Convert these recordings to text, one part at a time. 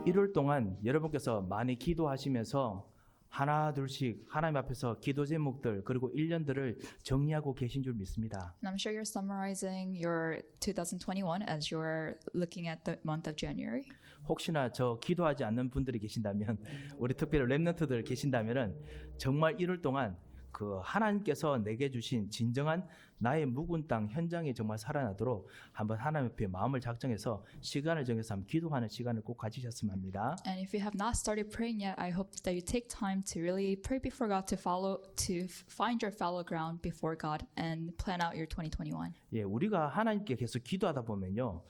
1월 동안 여러분께서 많이 기도하시면서 하나 둘씩 하나님 앞에서 기도 제목들 그리고 1년들을 정리하고 계신 줄 믿습니다. And I'm sure you're summarizing your 2021 as you're looking at the month of January. 혹시나 저 기도하지 않는 분들이 계신다면 우리 특별히 렘넌트들 계신다면은 정말 1월 동안 그 하나님께서 내게 주신 진정한 나의 묵은 땅 현장이 정말 살아나도록 한번 하나님 앞에 마음을 작정해서 시간을 정해서 한번 기도하는 시간을 꼭 가지셨으면 합니다. And if you have not started praying yet, I hope that you take time to really pray before God to find your fallow ground before God and plan out your 2021. 예, 우리가 하나님께 계속 기도하다 보면요.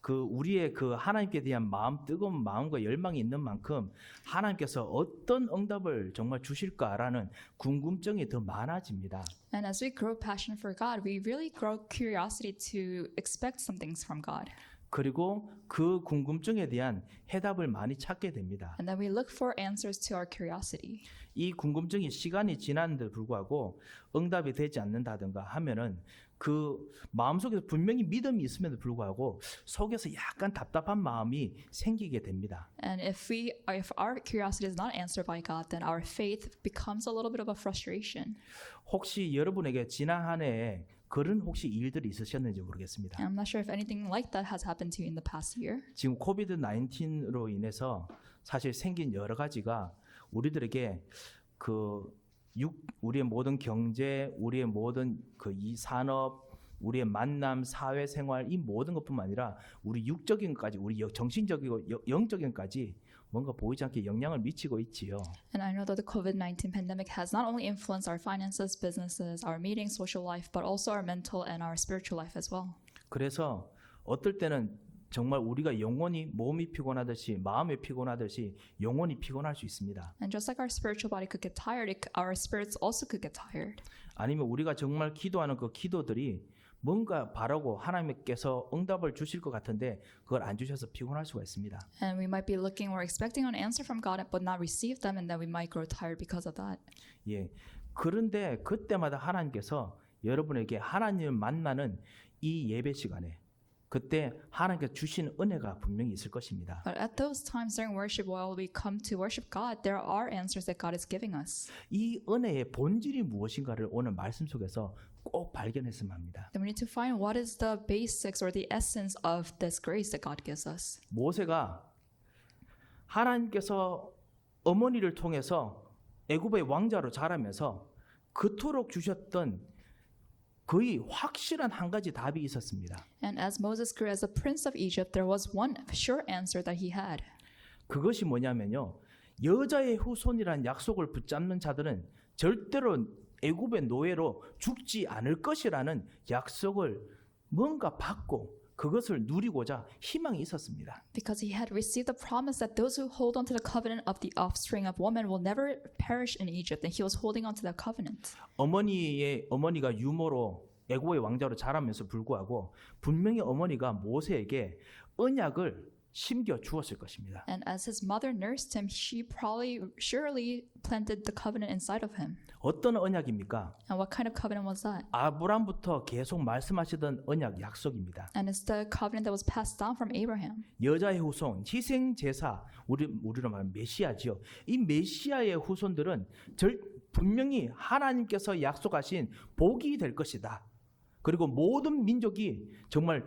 그 우리의 그 하나님께 대한 마음 뜨거운 마음과 열망이 있는 만큼 하나님께서 어떤 응답을 정말 주실까라는 궁금증이 더 많아집니다. And as we grow passion for God, we really grow curiosity to expect some things from God. 그리고 그 궁금증에 대한 해답을 많이 찾게 됩니다. And then we look for answers to our curiosity. 이 궁금증이 시간이 지났는데도 불구하고 응답이 되지 않는다든가 하면은 그 마음속에서 분명히 믿음이 있음에도 불구하고 속에서 약간 답답한 마음이 생기게 됩니다. And if our curiosity is not answered by God, then our faith becomes a little bit of a frustration. 혹시 여러분에게 지난 한 해에 그런 혹시 일들이 있으셨는지 모르겠습니다. And I'm not sure if anything like that has happened to you in the past year. 지금 코비드 19로 인해서 사실 생긴 여러 가지가 우리들에게 우리의 모든 경제, 우리의 모든 이 산업, 우리의 만남, 사회생활 이 모든 것뿐만 아니라 우리 육적인 것까지, 우리 정신적이고 영적인 것까지 뭔가 보이지 않게 영향을 미치고 있지요. And I know that the COVID-19 pandemic has not only influenced our finances, businesses, our meetings, social life, but also our mental and our spiritual life as well. 그래서 어떨 때는 정말 우리가 영혼이 몸이 피곤하듯이 마음이 피곤하듯이 영혼이 피곤할 수 있습니다. And just like our spiritual body could get tired, our spirits also could get tired. 아니면 우리가 정말 기도하는 그 기도들이 뭔가 바라고 하나님께서 응답을 주실 것 같은데 그걸 안 주셔서 피곤할 수가 있습니다. And we might be looking or expecting an answer from God but not receive them, and then we might grow tired because of that. 예. 그런데 그때마다 하나님께서 여러분에게 하나님을 만나는 이 예배 시간에 그때 하나님께서 주신 은혜가 분명히 있을 것입니다. But at those times during worship, while we come to worship God, there are answers that God is giving us. 이 은혜의 본질이 무엇인가를 오늘 말씀 속에서 꼭 발견했으면 합니다. Then we need to find what is the basics or the essence of this grace that God gives us. 모세가 하나님께서 어머니를 통해서 애굽의 왕자로 자라면서 그토록 주셨던 거의 확실한 한 가지 답이 있었습니다. And as Moses grew as a prince of Egypt, there was one sure answer that he had. 그것이 뭐냐면요. 여자의 후손이라는 약속을 붙잡는 자들은 절대로 애굽의 노예로 죽지 않을 것이라는 약속을 뭔가 받고 그것을 누리고자 희망이 있었습니다. Because he had received the promise that those who hold on to the covenant of the offspring of woman will never perish in Egypt, and he was holding on to that covenant. 어머니가 유모로 애굽의 왕자로 자라면서 불구하고 분명히 어머니가 모세에게 언약을 심겨 주었을 것입니다. And as his mother nursed him, she surely planted the covenant inside of him. 어떤 언약입니까? And what kind of covenant was that? 아브람부터 계속 말씀하시던 언약 약속입니다. And it's the covenant that was passed down from Abraham. 여자의 후손, 희생 제사, 우리로 말하면 메시아지요. 이 메시아의 후손들은 분명히 하나님께서 약속하신 복이 될 것이다. 그리고 모든 민족이 정말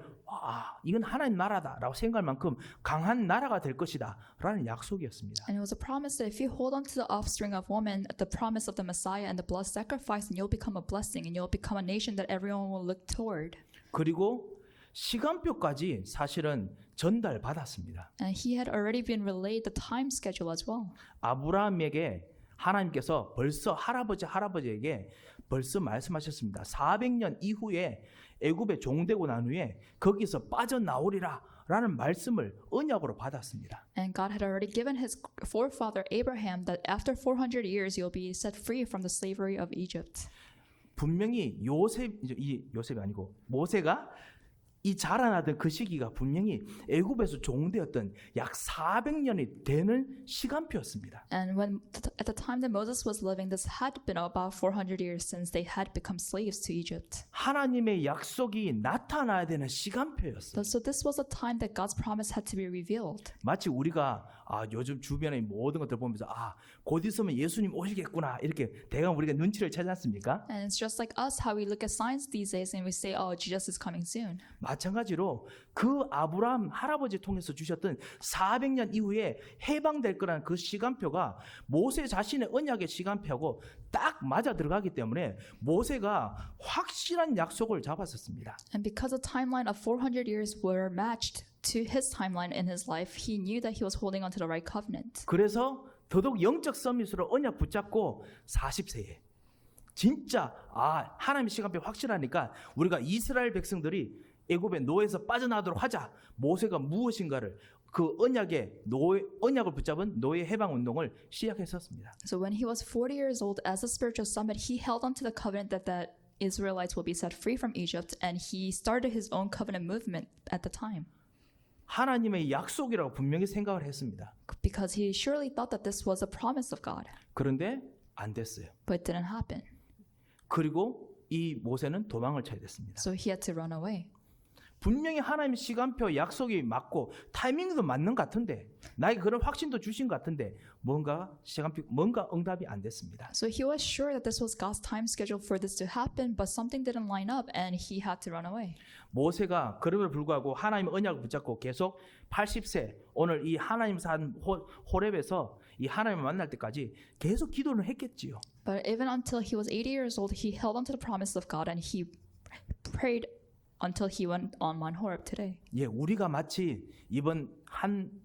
이건 하나님 나라다라고 생각할 만큼 강한 나라가 될 것이다 라는 약속이었습니다. And it was a promise that if you hold on to the offspring of woman, the promise of the Messiah and the blood sacrifice, and you'll become a blessing, and you'll become a nation that everyone will look toward. 그리고 시간표까지 사실은 전달받았습니다. And he had already been relayed the time schedule as well. 아브라함에게 하나님께서 벌써 할아버지에게 벌써 말씀하셨습니다. 400년 이후에 애굽에 종되고 난 후에 거기서 빠져나오리라 라는 말씀을 언약으로 받았습니다. And God had already given his forefather Abraham that after 400 years you'll be set free from the slavery of Egypt. 분명히 요셉이 아니고 모세가 이 자라나던 그 시기가 분명히 애굽에서 종되었던 약 400년이 되는 시간표였습니다. And at the time that Moses was living, this had been about 400 years since they had become slaves to Egypt. 하나님의 약속이 나타나야 되는 시간표였어요. So this was a time that God's promise had to be revealed. 마치 우리가 요즘 주변의 모든 것들 보면서 곧 있으면 예수님 오시겠구나 이렇게 대강 우리가 눈치를 채지 않습니까? And it's just like us, how we look at signs these days and we say, oh, Jesus is coming soon. 마찬가지로 그 아브라함 할아버지 통해서 주셨던 400년 이후에 해방될 거라는 그 시간표가 모세 자신의 언약의 시간표하고 딱 맞아 들어가기 때문에 모세가 확실한 약속을 잡았었습니다. And because the timeline of 400 years were matched to his timeline in his life, he knew that he was holding on to the right covenant. 그래서 더더욱 영적 서밋으로 언약 붙잡고 40세에 진짜 하나님의 시간표 확실하니까 우리가 이스라엘 백성들이 애굽의 노예에서 빠져나오도록 하자. 모세가 무엇인가를 그 언약을 붙잡은 노예 해방 운동을 시작했었습니다. So when he was 40 years old as a spiritual summit, he held on to the covenant that Israelites will be set free from Egypt, and he started his own covenant movement at the time. 하나님의 약속이라고 분명히 생각을 했습니다. Because he surely thought that this was a promise of God, 그런데 안 됐어요. but it didn't happen. 그리고 이 모세는 도망을 쳐야 됐습니다. So he had to run away. 분명히 하나님의 시간표 약속이 맞고 타이밍도 맞는 것 같은데 나에게 그런 확신도 주신 것 같은데 뭔가 응답이 안 됐습니다. So he was sure that this was God's time schedule for this to happen, but something didn't line up and he had to run away. 모세가 그럼에도 불구하고 하나님의 언약을 붙잡고 계속 80세 오늘 이 하나님 산 호렙에서 이 하나님을 만날 때까지 계속 기도를 했겠지요. But even until he was 80 years old, he held on to the promise of God and he prayed until he went on Mount Horeb today. 예, 우리가 마치 이번 한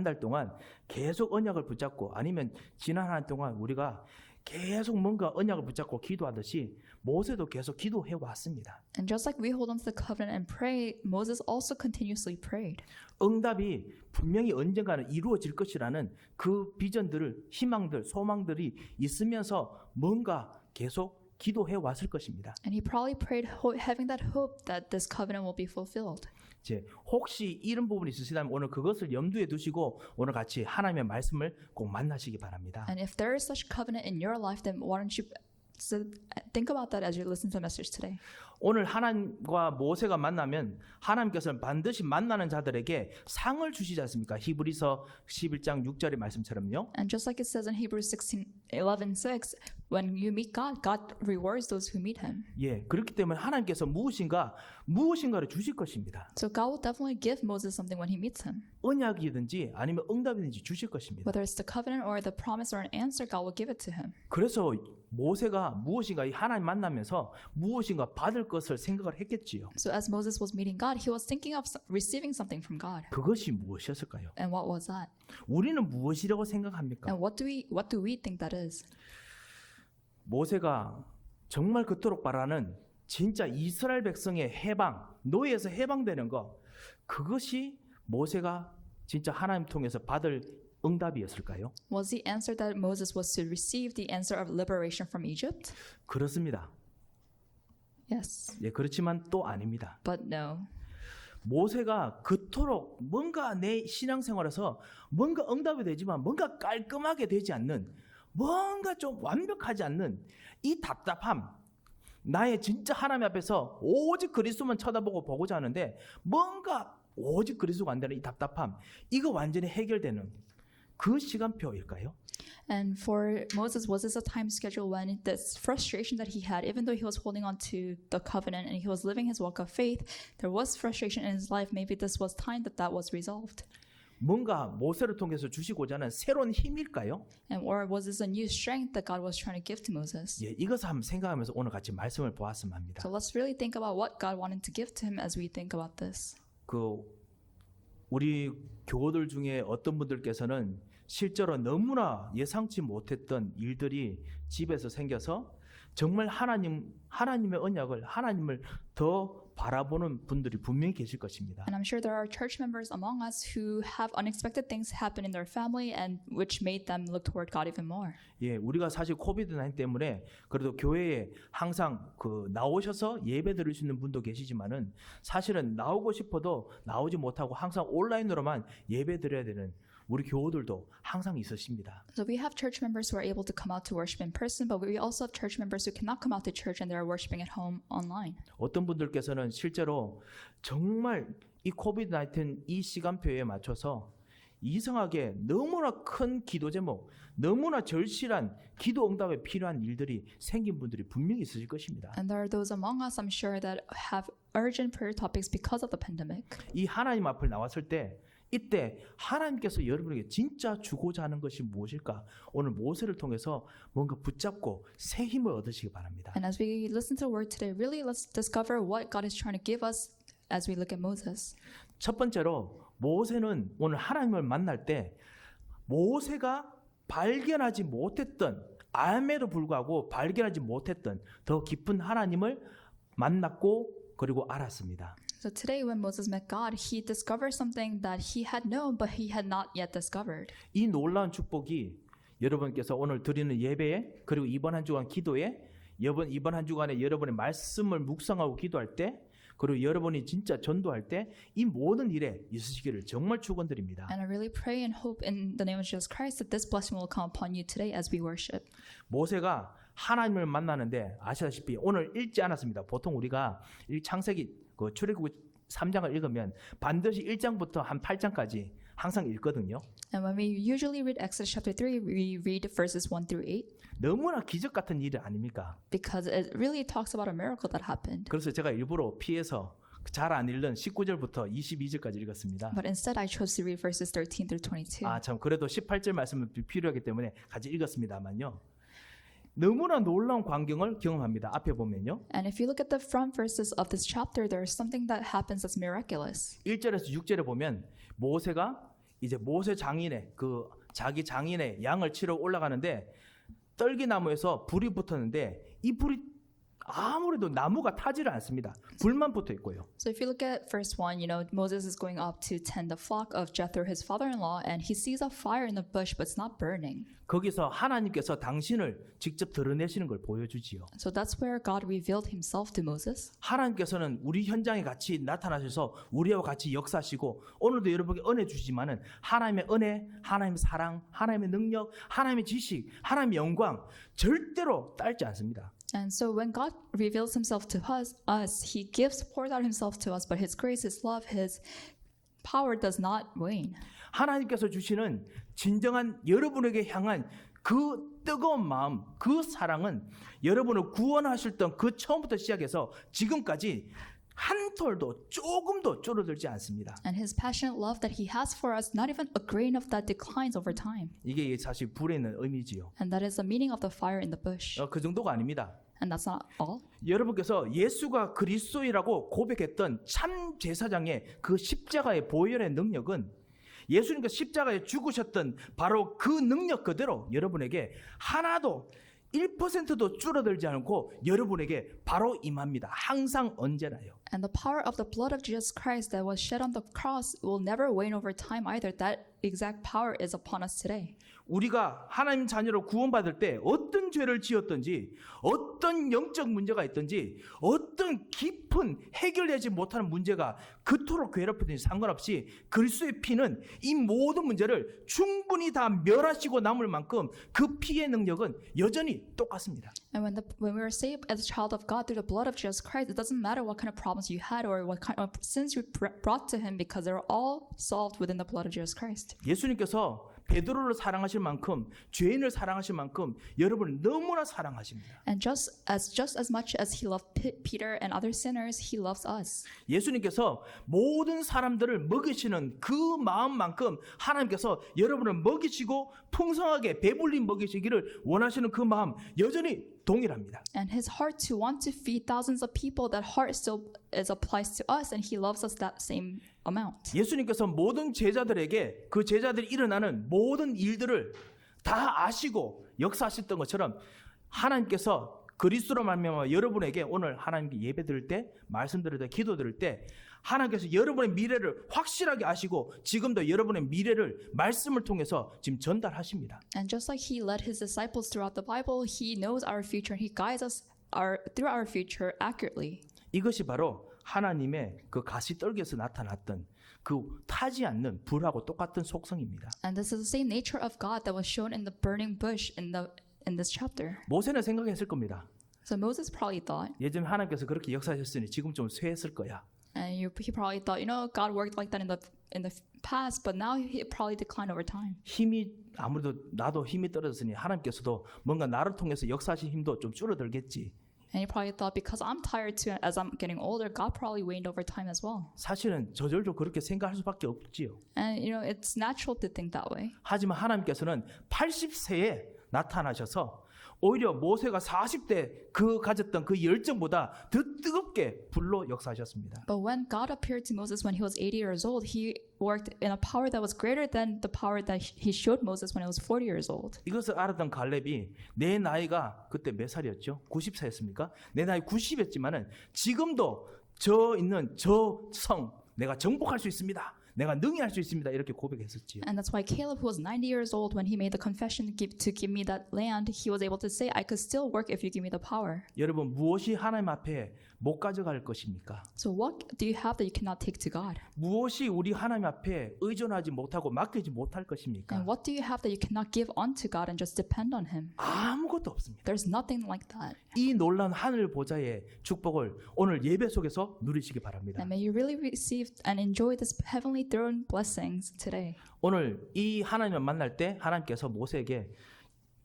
달 동안 계속 언약을 붙잡고 아니면 지난 한 달 동안 우리가 계속 뭔가 언약을 붙잡고 기도하듯이 모세도 계속 기도해 왔습니다. And just like we hold on to the covenant and pray, Moses also continuously prayed. 응답이 분명히 언젠가는 이루어질 것이라는 그 비전들을 희망들, 소망들이 있으면서 뭔가 계속 기도해 왔을 것입니다. And he probably prayed having that hope that this covenant will be fulfilled. 혹시 이런 부분이 있으시다면 오늘 그것을 염두에 두시고 오늘 같이 하나님의 말씀을 꼭 만나시기 바랍니다. And if there is such covenant in your life, then why don't you think about that as you listen to the message today? 오늘 하나님과 모세가 만나면 하나님께서는 반드시 만나는 자들에게 상을 주시지 않습니까? 히브리서 11장 6절의 말씀처럼요. And just like it says in Hebrews 11:6, when you meet God, God rewards those who meet Him. 예, 그렇기 때문에 하나님께서 무엇인가를 주실 것입니다. So God will definitely give Moses something when He meets him. 언약이든지 아니면 응답이든지 주실 것입니다. Whether it's the covenant or the promise or an answer, God will give it to him. 그래서 모세가 무엇인가 이 하나님 만나면서 무엇인가 받을 것을 생각을 했겠지요. So as Moses was meeting God, he was thinking of receiving something from God. 그것이 무엇이었을까요? And what was that? 우리는 무엇이라고 생각합니까? And what do we think that is? 모세가 정말 그토록 바라는 진짜 이스라엘 백성의 해방, 노예에서 해방되는 것, 그것이 모세가 진짜 하나님 통해서 받을 응답이었을까요? Was the answer that Moses was to receive the answer of liberation from Egypt? 그렇습니다. Yes, 예, 그렇지만 또 아닙니다. but no. 모세가 그토록 뭔가 내 신앙생활에서 뭔가 응답이 되지만 뭔가 깔끔하게 되지 않는, 뭔가 좀 완벽하지 않는 이 답답함, 나의 진짜 하나님 앞에서 오직 그리스도만 쳐다보고 보고자 하는데 뭔가 오직 그리스도가 안 되는 이 답답함, 이거 완전히 해결되는 그 시간표일까요? And for Moses, was this a time schedule when this frustration that he had, even though he was holding on to the covenant and he was living his walk of faith, there was frustration in his life. Maybe this was time that was resolved. 뭔가 모세를 통해서 주시고자 하는 새로운 힘일까요? And or was this a new strength that God was trying to give to Moses? 예, 이것을 한번 생각하면서 오늘 같이 말씀을 보았으면 합니다. So let's really think about what God wanted to give to him as we think about this. 우리 교우들 중에 어떤 분들께서는 실제로 너무나 예상치 못했던 일들이 집에서 생겨서 정말 하나님의 언약을, 하나님을 더 바라보는 분들이 분명히 계실 것입니다. And I'm sure there are church members among us who have unexpected things happen in their family and which made them look toward God even more. 예, 우리가 사실 코비드-19 때문에 그래도 교회에 항상 나오셔서 예배 드릴 수 있는 분도 계시지만은 사실은 나오고 싶어도 나오지 못하고 항상 온라인으로만 예배 드려야 되는 우리 교우들도 항상 있으십니다. So we have church members who are able to come out to worship in person, but we also have church members who cannot come out to church and they are worshiping at home online. 어떤 분들께서는 실제로 정말 이 코비드-19 이 시간표에 맞춰서 이상하게 너무나 큰 기도 제목, 너무나 절실한 기도 응답에 필요한 일들이 생긴 분들이 분명히 있으실 것입니다. And there are those among us, I'm sure, that have urgent prayer topics because of the pandemic. 이 하나님 앞을 나왔을 때 이때 하나님께서 여러분에게 진짜 주고자 하는 것이 무엇일까? 오늘 모세를 통해서 뭔가 붙잡고 새 힘을 얻으시기 바랍니다. And as we listen to the word today, really let's discover what God is trying to give us as we look at Moses. 첫 번째로 모세는 오늘 하나님을 만날 때 모세가 발견하지 못했던 암에도 불구하고 발견하지 못했던 더 깊은 하나님을 만났고 그리고 알았습니다. So today when Moses met God, he discovered something that he had known but he had not yet discovered. 이 놀라운 축복이 여러분께서 오늘 드리는 예배에 그리고 이번 한 주간 기도에 이번 한 주간에 여러분의 말씀을 묵상하고 기도할 때 그리고 여러분이 진짜 전도할 때 이 모든 일에 있으시기를 정말 축원드립니다. And I really pray and hope in the name of Jesus Christ that this blessing will come upon you today as we worship. 모세가 하나님을 만나는데 아시다시피 오늘 읽지 않았습니다. 보통 우리가 이 창세기 그 출애굽 3장을 읽으면 반드시 1장부터 한 8장까지 항상 읽거든요. And when we usually read Exodus chapter 3, we read verses 1 through 8 너무나 기적 같은 일 아닙니까? because it really talks about a miracle that happened. 그래서 제가 일부러 피해서 잘 안 읽는 19절부터 22절까지 읽었습니다. But instead I chose to read verses 13 through 22. 아, 참 그래도 18절 말씀은 필요하기 때문에 같이 읽었습니다만요. 너무나 놀라운 광경을 경험합니다. 앞에 보면요. And if you look at the front verses of this chapter, there is something that happens that's miraculous. 1절에서 6절에 보면 모세가 이제 모세 장인의 그 자기 장인의 양을 치러 올라가는데 떨기나무에서 불이 붙었는데 이 불이 아무래도 나무가 타지를 않습니다. 불만 붙어 있고요. So if you look at verse 1, Moses is going up to tend the flock of Jethro, his father-in-law, and he sees a fire in the bush, but it's not burning. 거기서 하나님께서 당신을 직접 드러내시는 걸 보여주지요. So that's where God revealed himself to Moses. 하나님께서는 우리 현장에 같이 나타나셔서 우리와 같이 역사하시고 오늘도 여러분에게 은혜 주시지만은 하나님의 은혜, 하나님의 사랑, 하나님의 능력, 하나님의 지식, 하나님의 영광 절대로 딸지 않습니다. And so when God reveals himself to us, he pours out himself to us, but his grace, his love, his power does not wane. 하나님께서 주시는 진정한 여러분에게 향한 그 뜨거운 마음, 그 사랑은 여러분을 구원하셨던 그 처음부터 시작해서 지금까지 한 톨도 조금도 줄어들지 않습니다. And his passionate love that he has for us, not even a grain of that declines over time. 이게 사실 불에 있는 의미지요. And that is the meaning of the fire in the bush. 그 정도가 아닙니다. And that's not all. 여러분께서 예수가 그리스도이라고 고백했던 참 제사장의 그 십자가의 보혈의 능력은 예수님께서 십자가에 죽으셨던 바로 그 능력 그대로 여러분에게 하나도 1%도 줄어들지 않고 여러분에게 바로 임합니다. 항상 언제나요. And the power of the blood of Jesus Christ that was shed on the cross will never wane over time either. That exact power is upon us today. 우리가 하나님 자녀로 구원받을 때 어떤 죄를 지었든지 어떤 영적 문제가 있든지 어떤 깊은 해결되지 못하는 문제가 그토록 괴롭히든지 상관없이 그리스도의 피는 이 모든 문제를 충분히 다 멸하시고 남을 만큼 그 피의 능력은 여전히 똑같습니다. And when we are saved as a child of God through the blood of Jesus Christ, it doesn't matter what kind of problems you had or what kind of sins you brought to him because they're all solved within the blood of Jesus Christ. 예수님께서 베드로를 사랑하실 만큼 죄인을 사랑하실 만큼 여러분을 너무나 사랑하십니다. And just as much as he loved Peter and other sinners, he loves us. 예수님께서 모든 사람들을 먹이시는 그 마음만큼 하나님께서 여러분을 먹이시고 풍성하게 배불리 먹이시기를 원하시는 그 마음 여전히 동일합니다. And his heart to want to feed thousands of people, that heart still applies to us, and he loves us that same amount. 예수님께서 모든 제자들에게 그 제자들이 일어나는 모든 일들을 다 아시고 역사하셨던 것처럼 하나님께서 그리스도로 말미암아 여러분에게 오늘 하나님께 예배드릴 때 말씀드릴 때 기도드릴 때 하나님께서 여러분의 미래를 확실하게 아시고 지금도 여러분의 미래를 말씀을 통해서 지금 전달하십니다. And just like he led his disciples throughout the Bible, he knows our future and he guides us through our future accurately. 이것이 바로 하나님의 그 가시떨기에서 나타났던 그 타지 않는 불하고 똑같은 속성입니다. And this is the same nature of God that was shown in the burning bush in this chapter. 모세는 생각했을 겁니다. So Moses probably thought, 예전에 하나님께서 그렇게 역사하셨으니 지금 좀 쇠했을 거야. and he probably thought, God worked like that in the past, but now it probably declined over time. 힘이 아무래도 나도 힘이 떨어졌으니 하나님께서도 뭔가 나를 통해서 역사하신 힘도 좀 줄어들겠지. And you probably thought because I'm tired too, as I'm getting older, God probably waned over time as well. 사실은 저절로 그렇게 생각할 수밖에 없지요. And it's natural to think that way. 하지만 하나님께서는 80세에 나타나셔서 오히려 모세가 40대 그 가졌던 그 열정보다 더 뜨겁게 불로 역사하셨습니다. But when God appeared to Moses when he was 80 years old, he worked in a power that was greater than the power that he showed Moses when he was 40 years old. 이것을 알았던 갈렙이 내 나이가 그때 몇 살이었죠? 90세였습니까? 내 나이 90이었지만은 지금도 저 있는 저 성 내가 정복할 수 있습니다. 내가 능히 할 수 있습니다. 이렇게 고백했었지요. And that's why Caleb, who was 90 years old, when he made the confession to give me that land, he was able to say, I could still work if you give me the power. 여러분 무엇이 하나님 앞에 못 가져갈 것입니까? So what do you have that you cannot take to God? 무엇이 우리 하나님 앞에 의존하지 못하고 맡기지 못할 것입니까? And what do you have that you cannot give unto God and just depend on Him? 아무것도 없습니다. There's nothing like that. 이 놀라운 하늘 보좌의 축복을 오늘 예배 속에서 누리시기 바랍니다. And may you really receive and enjoy this heavenly throne blessings today. 오늘 이 하나님을 만날 때 하나님께서 모세에게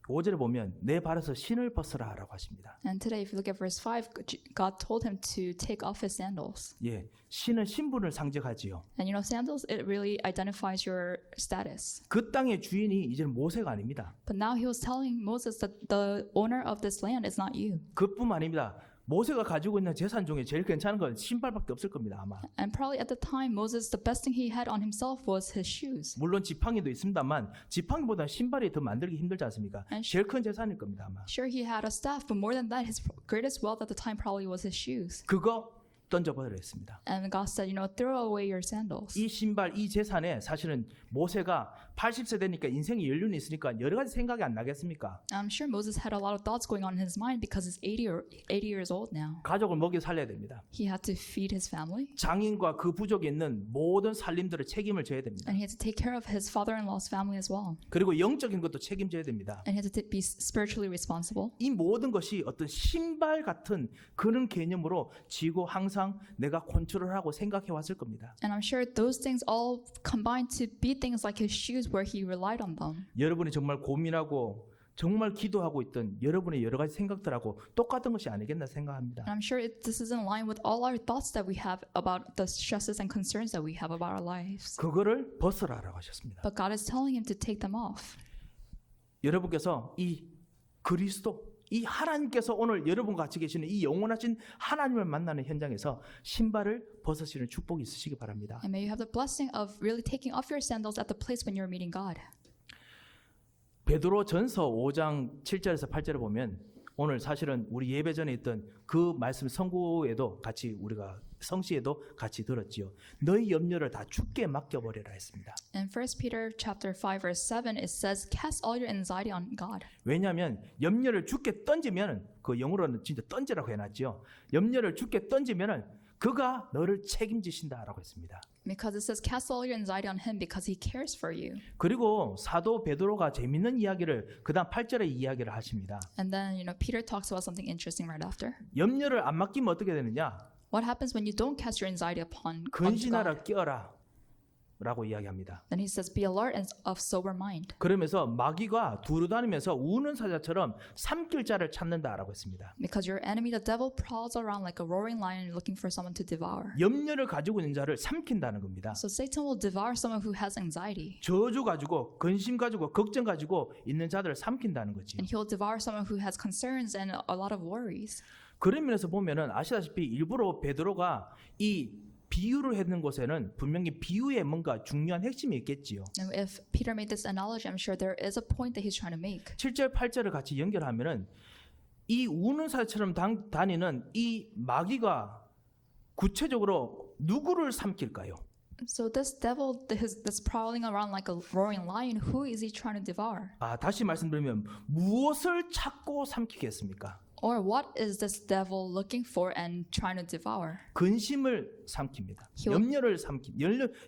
5절에 보면 내 발에서 신을 벗으라라고 하십니다. And today, if you look at verse 5, God told him to take off his sandals. 예, 신은 신분을 상징하지요. And sandals, it really identifies your status. 그 땅의 주인이 이제는 모세가 아닙니다. But now he was telling Moses that the owner of this land is not you. 그뿐만 아닙니다. 모세가 가지고 있는 재산 중에 제일 괜찮은 건 신발밖에 없을 겁니다, 아마. And probably at the time, Moses, the best thing he had on himself was his shoes. 물론 지팡이도 있습니다만 지팡이보다 신발이 더 만들기 힘들지 않습니까? And 제일 큰 재산일 겁니다, 아마. Sure, he had a staff, but more than that, his greatest wealth at the time probably was his shoes. 그거 던져버려 했습니다. And God said, throw away your sandals. 이 신발, 이 재산에 사실은 모세가 80세 되니까 인생이 연륜이 있으니까 여러 가지 생각이 안 나겠습니까? I'm sure Moses had a lot of thoughts going on in his mind because he's 80 years old now. 가족을 먹여 살려야 됩니다. He had to feed his family. 장인과 그 부족에 있는 모든 살림들의 책임을 져야 됩니다. And he had to take care of his father-in-law's family as well. 그리고 영적인 것도 책임져야 됩니다. And he had to be spiritually responsible. 이 모든 것이 어떤 신발 같은 그런 개념으로 지고 항상 내가 컨트롤하고 생각해 왔을 겁니다. And I'm sure those things all combined to be things like his shoes where he relied on them. 여러분이 정말 고민하고 정말 기도하고 있던 여러분의 여러 가지 생각들하고 똑같은 것이 아니겠나 생각합니다. And I'm sure this is in line with all our thoughts that we have about the stresses and concerns that we have about our lives. 그거를 벗으라라고 하셨습니다. But God is telling him to take them off. 여러분께서 이 그리스도 이 하나님께서 오늘 여러분과 같이 계시는 이 영원하신 하나님을 만나는 현장에서 신발을 벗으시는 축복이 있으시기 바랍니다. And may you have the blessing of really taking off your sandals at the place when you're meeting God. 베드로 전서 5장 7절에서 8절을 보면 오늘 사실은 우리 예배 전에 있던 그 말씀 성구에도 같이 우리가 성시에도 같이 들었지요. 너희 염려를 다 주께 맡겨버리라 했습니다. In 1 Peter chapter 5 verse 7 it says cast all your anxiety on God. 왜냐하면 염려를 주께 던지면 그 영어로는 진짜 던지라고 해놨지요. 염려를 주께 던지면 그가 너를 책임지신다라고 했습니다. Because it says cast all your anxiety on him because he cares for you. 그리고 사도 베드로가 재밌는 이야기를 그다음 8절에 이야기를 하십니다. And then Peter talks about something interesting right after. 염려를 안 맡기면 어떻게 되느냐? What happens when you don't cast your anxiety upon God? 근신하라 깨어라 라고 이야기합니다. Then he says be alert and of sober mind. 그러면서 마귀가 두루다니면서 우는 사자처럼 삼킬 자를 찾는다라고 했습니다. Because your enemy the devil prowls around like a roaring lion looking for someone to devour. 염려를 가지고 있는 자를 삼킨다는 겁니다. So Satan will devour someone who has anxiety. 저주 가지고 근심 가지고 걱정 가지고 있는 자들을 삼킨다는 거지. And he'll devour someone who has concerns and a lot of worries. 그런 면에서 보면은 아시다시피 일부러 베드로가 이 비유를 했는 곳에는 분명히 비유에 뭔가 중요한 핵심이 있겠지요. Now, if Peter made this analogy, I'm sure there is a point that he's trying to make. 7절 8절을 같이 연결하면은 이 우는 사자처럼 다니는 이 마귀가 구체적으로 누구를 삼킬까요? So this devil that's prowling around like a roaring lion, who is he trying to devour? 다시 말씀드리면 무엇을 찾고 삼키겠습니까? Or what is this devil looking for and trying to devour? 근심을 삼킵니다. 염려를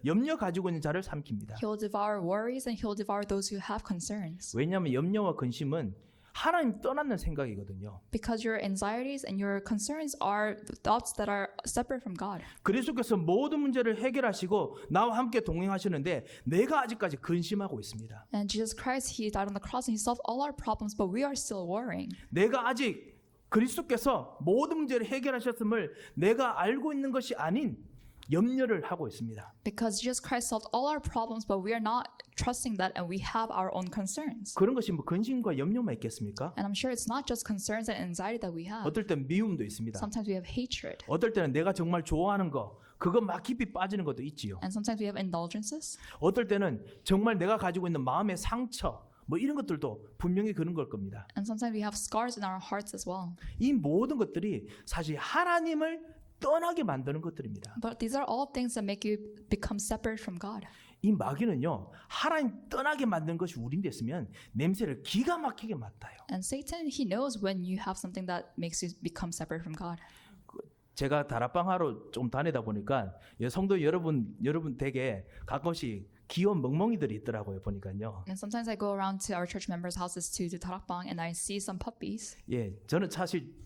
염려 가지고 있는 자를 삼킵니다. He'll devour worries and he'll devour those who have concerns. 왜냐하면 염려와 근심은 하나님 떠나는 생각이거든요. Because your anxieties and your concerns are thoughts that are separate from God. 그리스도께서 모든 문제를 해결하시고 나와 함께 동행하시는데 내가 아직까지 근심하고 있습니다. And Jesus Christ, He died on the cross and He solved all our problems, but we are still worrying. 내가 아직 그리스도께서 모든 문제를 해결하셨음을 내가 알고 있는 것이 아닌 염려를 하고 있습니다. Because Jesus Christ solved all our problems, but we are not trusting that and we have our own concerns. 그런 것이 뭐 근심과 염려만 있겠습니까? And I'm sure it's not just concerns and anxiety that we have. 어떨 땐 미움도 있습니다. Sometimes we have hatred. 어떨 때는 내가 정말 좋아하는 거 그거 막 깊이 빠지는 것도 있지요. And sometimes we have indulgences. 어떨 때는 정말 내가 가지고 있는 마음의 상처 뭐 이런 것들도 분명히 그런 걸 겁니다. And sometimes we have scars in our hearts as well. 이 모든 것들이 사실 하나님을 떠나게 만드는 것들입니다. But these are all things that make you become separate from God. 이 마귀는요 하나님 떠나게 만든 것이 우리인데 있으면 냄새를 기가 막히게 맡아요. And Satan, he knows when you have something that makes you become separate from God. 제가 다락방 하러 좀 다니다 보니까 성도 여러분 댁에 가끔씩 귀여운 멍멍이들이 있더라고요 보니까요. And sometimes I go around to our church members' houses to do tarakbang and I see some puppies. 예, 저는 사실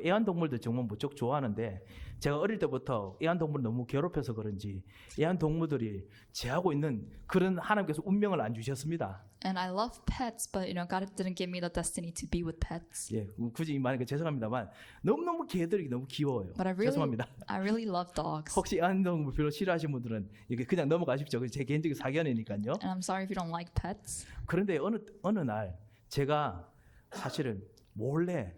애완동물들 정말 무척 좋아하는데 제가 어릴 때부터 애완동물을 너무 괴롭혀서 그런지 애완동물들이 제하고 있는 그런 하나님께서 운명을 안 주셨습니다. And I love pets, but God didn't give me the destiny to be with pets. 예, 굳이 말하니까 죄송합니다만 너무너무 개들이 너무 귀여워요. But 죄송합니다. I really love dogs. 혹시 애완동물 별로 싫어하시는 분들은 이게 그냥 넘어가십시오. 제 개인적인 사견이니까요. And I'm sorry if you don't like pets. 그런데 어느 날 제가 사실은 몰래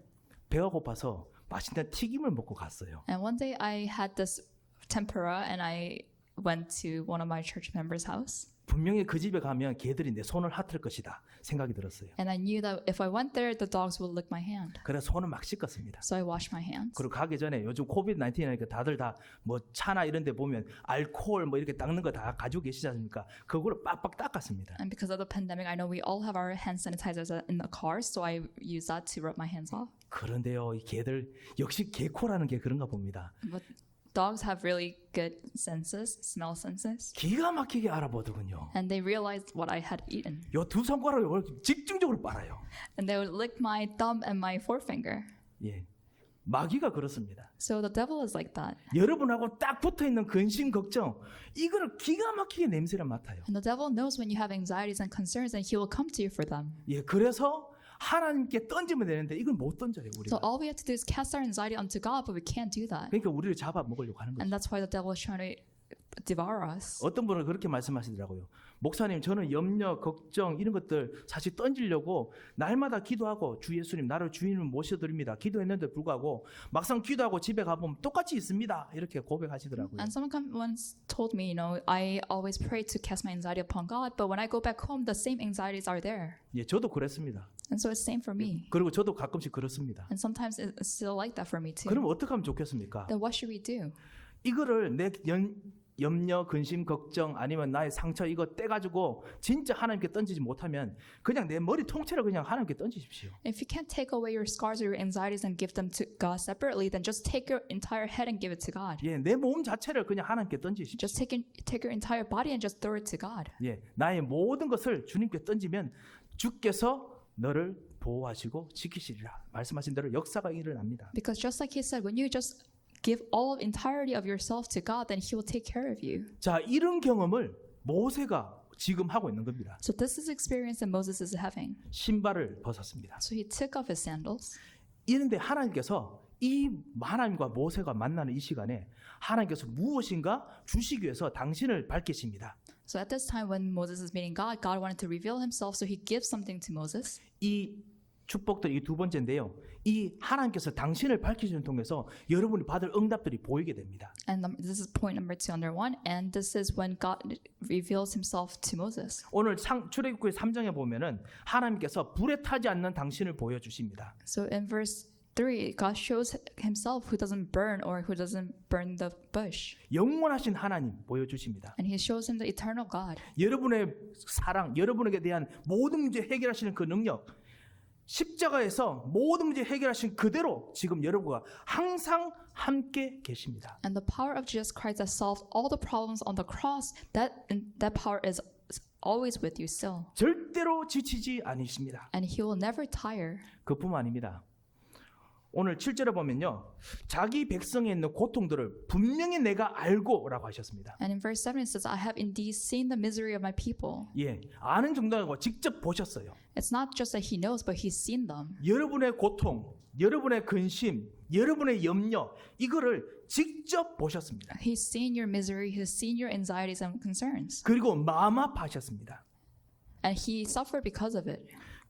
배가 고파서 맛있는 튀김을 먹고 갔어요. And one day I had this tempura and I went to one of my church members' house. 분명히 그 집에 가면 개들이 내 손을 핥을 것이다 생각이 들었어요. And I knew that if I went there, the dogs would lick my hand. 그래서 손을 막 씻었습니다. So I washed my hands. 그리고 가기 전에 요즘 코비드 19이니까 다들 다 뭐 차나 이런 데 보면 알코올 뭐 이렇게 닦는 거 다 가지고 계시지 않습니까? 그거를 빡빡 닦았습니다. And because of the pandemic, I know we all have our hand sanitizers in the car, so I use that to rub my hands off. 그런데요, 이 개들 역시 개코라는 게 그런가 봅니다. But dogs have really good senses, smell senses, 기가 막히게 알아보더군요. and they realized what I had eaten. 요 두 손가락을 집중적으로 빨아요. And they would lick my thumb and my forefinger. 예, 마귀가 그렇습니다. So the devil is like that. 여러분하고 딱 붙어 있는 근심 걱정 이거를 기가 막히게 냄새를 맡아요. And the devil knows when you have anxieties and concerns, and he will come to you for them. 예, 그래서 하나님께 던지면 되는데 이걸 못 던져요 우리가. So all we have to do is cast our anxiety onto God, but we can't do that. 그러니까 우리를 잡아 먹으려고 하는 거죠. And that's why the devil is trying to devour us. 어떤 분은 그렇게 말씀하시더라고요. 목사님, 저는 염려, 걱정 이런 것들 사실 던지려고 날마다 기도하고 주 예수님 나를 주인을 모셔드립니다. 기도했는데 불구하고 막상 기도하고 집에 가보면 똑같이 있습니다. 이렇게 고백하시더라고요. And someone once told me, I always pray to cast my anxiety upon God, but when I go back home, the same anxieties are there. 예, 저도 그랬습니다. And so it's same for me. 그리고 저도 가끔씩 그렇습니다. And sometimes it's still like that for me too. 그럼 어떻게 하면 좋겠습니까? Then what should we do? 이거를 내 염려, 근심, 걱정 아니면 나의 상처 이거 떼가지고 진짜 하나님께 던지지 못하면 그냥 내 머리 통째로 그냥 하나님께 던지십시오. If you can't take away your scars or your anxieties and give them to God separately, then just take your entire head and give it to God. 예, 내 몸 자체를 그냥 하나님께 던지십시오. Just take your entire body and just throw it to God. 예, 나의 모든 것을 주님께 던지면 주께서 너를 보호하시고 지키시리라. 말씀하신 대로 역사가 일어납니다. Because just like He said, when you just give all of entirety of yourself to God, then He will take care of you. 자, 이런 경험을 모세가 지금 하고 있는 겁니다. So this is the experience that Moses is having. 신발을 벗었습니다. So he took off his sandals. 이런데 하나님께서 이 하나님과 모세가 만나는 이 시간에 하나님께서 무엇인가 주시기 위해서 당신을 밝히십니다. So at this time when Moses is meeting God, God wanted to reveal Himself, so He gives something to Moses. 이 축복들 이 두 번째인데요. 이 하나님께서 당신을 밝히시는 통해서 여러분이 받을 응답들이 보이게 됩니다. And this is point number 2 under 1, and this is when God reveals Himself to Moses. 오늘 출애굽기 3장에 보면은 하나님께서 불에 타지 않는 당신을 보여주십니다. So in verse 3, God shows Himself who doesn't burn or who doesn't burn the bush. 영원하신 하나님 보여주십니다. And He shows him the eternal God. 여러분의 사랑, 여러분에게 대한 모든 문제 해결하시는 그 능력, 십자가에서 모든 문제 해결하신 그대로 지금 여러분과 항상 함께 계십니다. And the power of Jesus Christ that solved all the problems on the cross, that power is always with you still. 절대로 지치지 않으십니다. And he will never tire. 그뿐만 아닙니다. 오늘 7절에 보면요. 자기 백성에 있는 고통들을 분명히 내가 알고라고 하셨습니다. And in verse 7 it says, I have indeed seen the misery of my people. 예, 아는 정도가 아니고 직접 보셨어요. It's not just that he knows, but he's seen them. 여러분의 고통, 여러분의 근심, 여러분의 염려 이거를 직접 보셨습니다. He's seen your misery, he's seen your anxieties and concerns. 그리고 마음 아파하셨습니다. And he suffered because of it.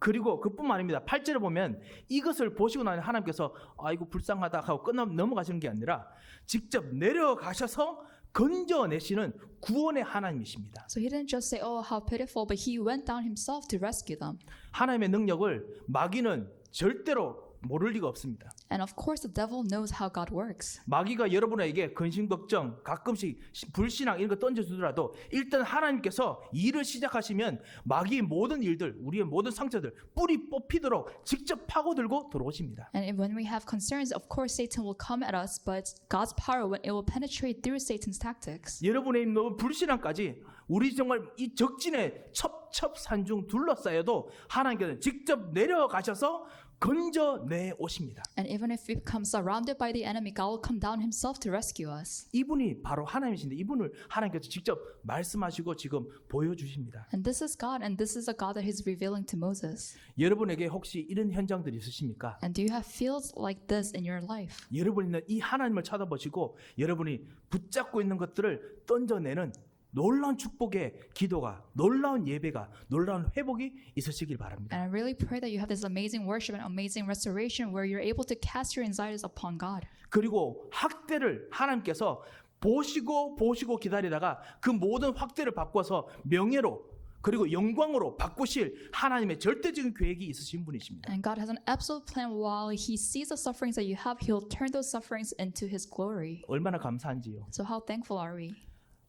그리고 그뿐만 아닙니다. 8절에 보면 이것을 보시고 나니 하나님께서 아이고 불쌍하다 하고 넘어가시는 게 아니라 직접 내려가셔서 건져내시는 구원의 하나님이십니다. So he didn't just say, oh, how pitiful, but he went down himself to rescue them. 하나님의 능력을 마귀는 절대로 모를 리가 없습니다. And of course, the devil knows how God works. 마귀가 여러분에게 근심 걱정, 가끔씩 불신앙 이런 거 던져주더라도 일단 하나님께서 일을 시작하시면 마귀의 모든 일들, 우리의 모든 상처들 뿌리 뽑히도록 직접 파고들고 들어오십니다. And when we have concerns, of course, Satan will come at us, but God's power, it will penetrate through Satan's tactics. 여러분의 있는 불신앙까지 우리 정말 이 적진에 첩첩산중 둘러싸여도 하나님께서 직접 내려가셔서 건져내 오십니다. And even if we become surrounded by the enemy, God will come down himself to rescue us. 이분이 바로 하나님이신데 이분을 하나님께서 직접 말씀하시고 지금 보여주십니다. And this is God, and this is a God that he's revealing to Moses. 여러분에게 혹시 이런 현장들이 있으십니까? And do you have fields like this in your life? 여러분이 이 하나님을 쳐다보시고 여러분이 붙잡고 있는 것들을 던져내는 놀라운 축복의 기도가, 놀라운 예배가, 놀라운 회복이 있으시길 바랍니다. And I really pray that you have this amazing worship and amazing restoration where you're able to cast your anxieties upon God. 그리고 학대를 하나님께서 보시고 기다리다가 그 모든 확대를 바꿔서 명예로 그리고 영광으로 바꾸실 하나님의 절대적인 계획이 있으신 분이십니다. And God has an absolute plan while he sees the sufferings that you have, he'll turn those sufferings into his glory. 얼마나 감사한지요. So how thankful are we?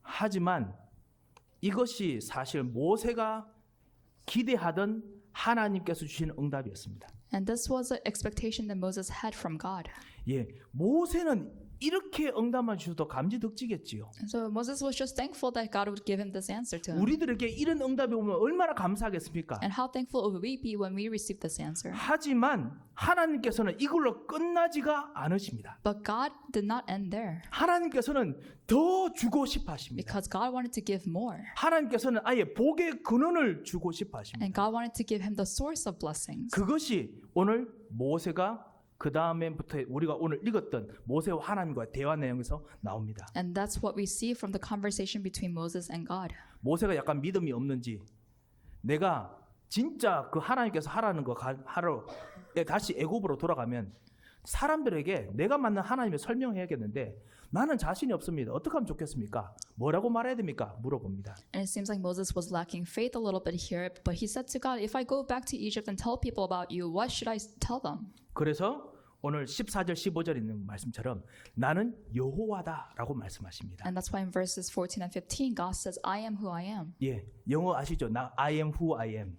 하지만 이것이 사실 모세가 기대하던 하나님께서 주신 응답이었습니다. And this was an expectation that Moses had from God. 예, 모세는 이렇게 응답만 주셔도 감지덕지겠지요. And so Moses was just thankful that God would give him this answer to him. 우리들에게 이런 응답이 오면 얼마나 감사하겠습니까? And how thankful would we be when we receive this answer? 하지만 하나님께서는 이걸로 끝나지가 않으십니다. But God did not end there 하나님께서는 더 주고 싶어 하십니다. because God wanted to give more. 하나님께서는 아예 복의 근원을 주고 싶어 하십니다. And God wanted to give him the source of blessings. 그것이 오늘 모세가 그 다음에부터 우리가 오늘 읽었던 모세와 하나님과의 대화 내용에서 나옵니다. And that's what we see from the conversation between Moses and God. 모세가 약간 믿음이 없는지 내가 진짜 그 하나님께서 하라는 거 하러 다시 애굽으로 돌아가면 사람들에게 내가 만난 하나님을 설명해야겠는데 나는 자신이 없습니다. 어떻게 하면 좋겠습니까? 뭐라고 말해야 됩니까? 물어봅니다. And it seems like Moses was lacking faith a little bit here, but he said to God, if I go back to Egypt and tell people about you, what should I tell them? 그래서 오늘 14절 15절 있는 말씀처럼 나는 여호와다라고 말씀하십니다. And that's why in verses 14 and 15 God says, I am who I am. 예, 영어 아시죠? 나 I am who I am.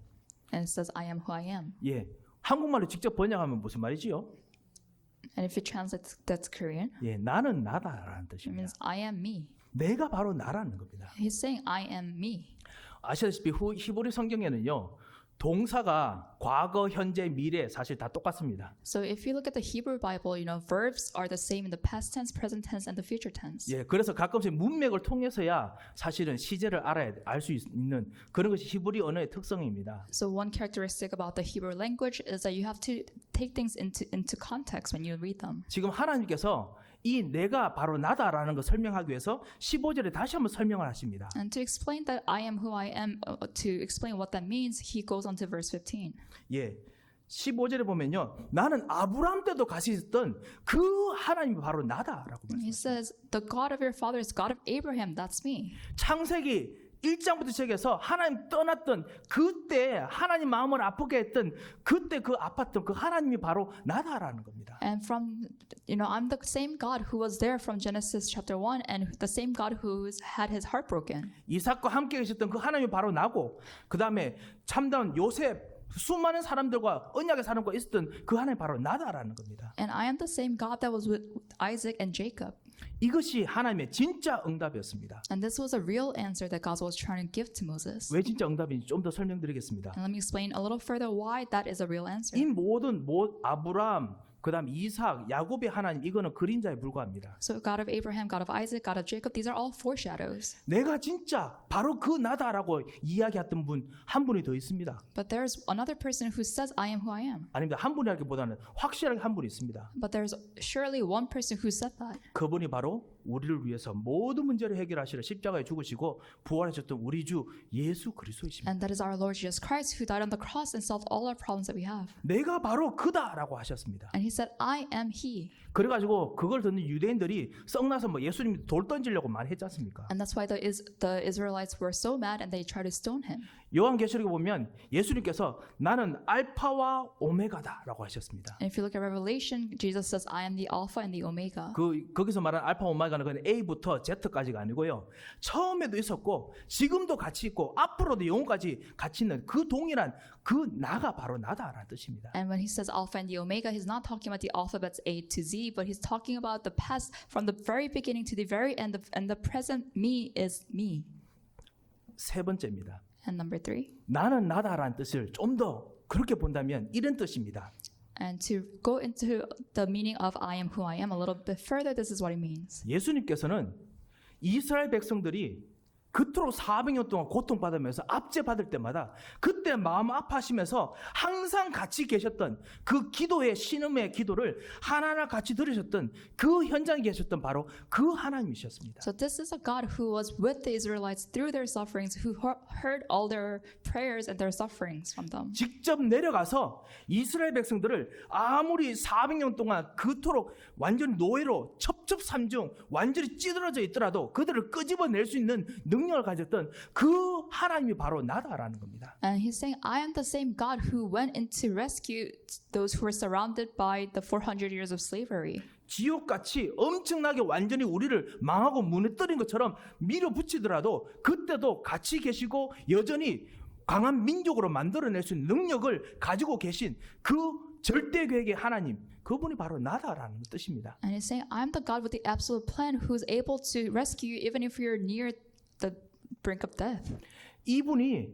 And it says, I am who I am. 예, 한국말로 직접 번역하면 무슨 말이지요? And if you translate that's Korean, 예, 나는 나다라는 it 뜻입니다. means I am me. 내가 바로 나라는 겁니다. He's saying, I am me. 아시다시피 히브리 성경에는요. 동사가 과거, 현재, 미래 사실 다 똑같습니다. So if you look at the Hebrew Bible, verbs are the same in the past tense, present tense, and the future tense. 예, 그래서 가끔씩 문맥을 통해서야 사실은 시제를 알 수 있는 그런 것이 히브리 언어의 특성입니다. So one characteristic about the Hebrew language is that you have to take things into context when you read them. 지금 하나님께서 이 내가 바로 나다라는 걸 설명하기 위해서 15절에 다시 한번 설명을 하십니다. And to explain that I am who I am, to explain what that means, he goes on to verse 15. 예. 15절에 보면요. 나는 아브라함 때도 같이 있었던 그 하나님이 바로 나다라고 He 말씀하십니다. says, the God of your fathers, God of Abraham, that's me. 창세기 1장부터 시작해서 하나님 떠났던 그때 하나님 마음을 아프게 했던 그때 그 아팠던 그 하나님이 바로 나다라는 겁니다. And from, I'm the same God who was there from Genesis chapter 1 and the same God who had his heart broken. 이삭과 함께 계셨던 그 하나님이 바로 나고 그 다음에 참다운 요셉 수많은 사람들과 언약의 사람과 있었던 그 하나님 바로 나다라는 겁니다. And I am the same God that was with Isaac and Jacob. 이것이 하나님의 진짜 응답이었습니다. And this was a real answer that God was trying to give to Moses. 왜 진짜 응답인지 좀 더 설명드리겠습니다. And let me explain a little further why that is a real answer. 이 모든 아브라함, 그다음 이삭, 야곱의 하나님 이거는 그림자에 불과합니다. So God of Abraham, God of Isaac, God of Jacob, these are all foreshadows. 내가 진짜 바로 그 나다라고 이야기했던 분 한 분이 더 있습니다. But there's another person who says, I am who I am. 아닙니다. 한 분이라기보다는 확실하게 한 분이 있습니다. But there's surely one person who said that. 그분이 바로 우리를 위해서 모든 문제를 해결하시려 십자가에 죽으시고 부활하셨던 우리 주 예수 그리스도이십니다. And that is our Lord Jesus Christ who died on the cross and solved all our problems that we have. 내가 바로 그다라고 하셨습니다. And he said, I am he. 그래가지고 그걸 듣는 유대인들이 썩나서 뭐 예수님 돌 던지려고 많이 했지 않습니까? And that's why the Israelites were so mad and they tried to stone him. 요한계시록에 보면 예수님께서 나는 알파와 오메가다라고 하셨습니다. And if you look at Revelation, Jesus says, I am the Alpha and the Omega. 거기서 말하는 알파 오메가는 그건 A부터 Z까지가 아니고요. 처음에도 있었고 지금도 같이 있고 앞으로도 영원까지 같이 있는 그 동일한 그 나가 바로 나다라는 뜻입니다. And when he says Alpha and the Omega, he's not talking about the alphabets A to Z, but he's talking about the past from the very beginning to the very end, and the present me is me. 세 번째입니다. And number 3, 나는 나다라는 뜻을 좀 더 그렇게 본다면 이런 뜻입니다. and to go into the meaning of I am who I am a little bit further, this is what it means. 예수님께서는 이스라엘 백성들이 그토록 400년 동안 고통받으면서 압제받을 때마다 그때 마음 아파하시면서 항상 같이 계셨던 그 기도의 신음의 기도를 하나하나 같이 들으셨던 그 현장에 계셨던 바로 그 하나님이셨습니다. So this is a God who was with the Israelites through their sufferings, who heard all their prayers and their sufferings from them. 직접 내려가서 이스라엘 백성들을 아무리 400년 동안 그토록 완전히 노예로 첩첩산중 완전히 찌들어져 있더라도 그들을 끄집어낼 수 있는 능력을 가졌던 그 하나님이 바로 나다라는 겁니다. And he's saying, I am the same God who went in to rescue those who were surrounded by the 400 years of slavery. 지옥같이 엄청나게 완전히 우리를 망하고 무너뜨린 것처럼 밀어붙이더라도 그때도 같이 계시고 여전히 강한 민족으로 만들어낼 수 있는 능력을 가지고 계신 그 절대 계획의 하나님, 그분이 바로 나다라는 뜻입니다. And he's saying, I am the God with the absolute plan who is able to rescue you even if you're near the brink of death. 이분이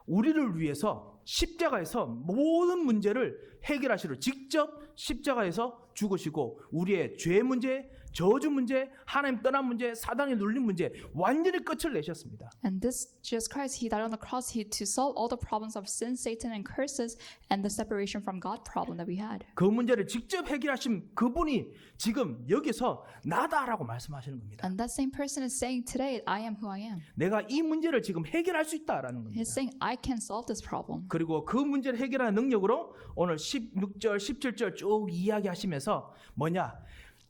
우리를 위해서 십자가에서 모든 문제를 해결하시려 직접 십자가에서 죽으시고 우리의 죄 문제, 저주 문제, 하나님 떠난 문제, 사단에 눌린 문제 완전히 끝을 내셨습니다. And this Jesus Christ, he died on the cross to solve all the problems of sin, Satan, and curses, and the separation from God problem that we had. 그 문제를 직접 해결하신 그분이 지금 여기서 나다라고 말씀하시는 겁니다. And that same person is saying today, I am who I am. 내가 이 문제를 지금 해결할 수 있다라는 겁니다. He's saying, I can solve this problem. 그리고 그 문제를 해결하는 능력으로 오늘 16절, 17절 쭉 이야기하시면서 뭐냐?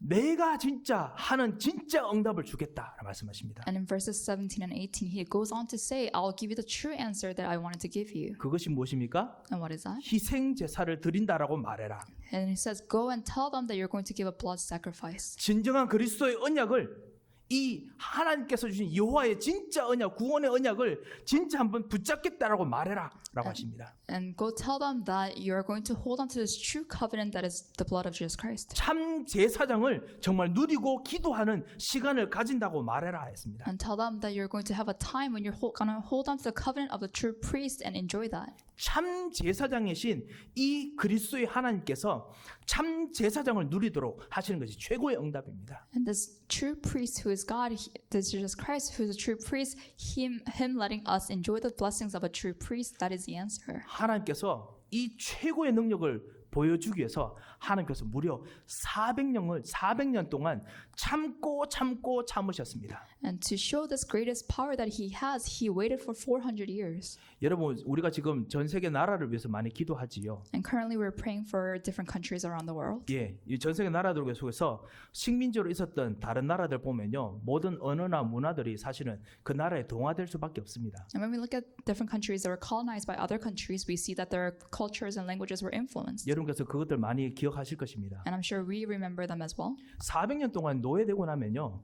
내가 진짜 하는 진짜 응답을 주겠다라고 말씀하십니다. And in verses 17 and 18, he goes on to say, I will give you the true answer that I wanted to give you. 그것이 무엇입니까? And what is that? 희생 제사를 드린다라고 말해라. And he says, go and tell them that you're going to give a blood sacrifice. 진정한 그리스도의 언약을 이 하나님께서 주신 여호와의 진짜 언약, 구원의 언약을 진짜 한번 붙잡겠다라고 말해라라고 하십니다. And go tell them that you're going to hold on to this true covenant that is the blood of Jesus Christ. 참 제사장을 정말 누리고 기도하는 시간을 가진다고 말해라 했습니다. And tell them that you're going to have a time when you're going to hold on to the covenant of the true priest and enjoy that. 참 제사장이신 이 그리스도의 하나님께서 참 제사장을 누리도록 하시는 것이 최고의 응답입니다. And this true priest who is God, this Jesus Christ who is a true priest, him letting us enjoy the blessings of a true priest, that is the answer. 하나님께서 이 최고의 능력을 보여주기 위해서 하나님께서 무려 400년 동안 참고 참으셨습니다. And to show this greatest power that he has, he waited for 400 years. 여러분, 우리가 지금 전 세계 나라를 위해서 많이 기도하지요. And currently we're praying for different countries around the world. 예, 이 전 세계 나라들 속에서 식민지로 있었던 다른 나라들 보면요, 모든 언어나 문화들이 사실은 그 나라에 동화될 수밖에 없습니다. And when we look at different countries that were colonized by other countries, we see that their cultures and languages were influenced. 여러분께서 그것들 많이 기억하실 것입니다. And I'm sure we remember them as well. 400년 동안 노예되고 나면요,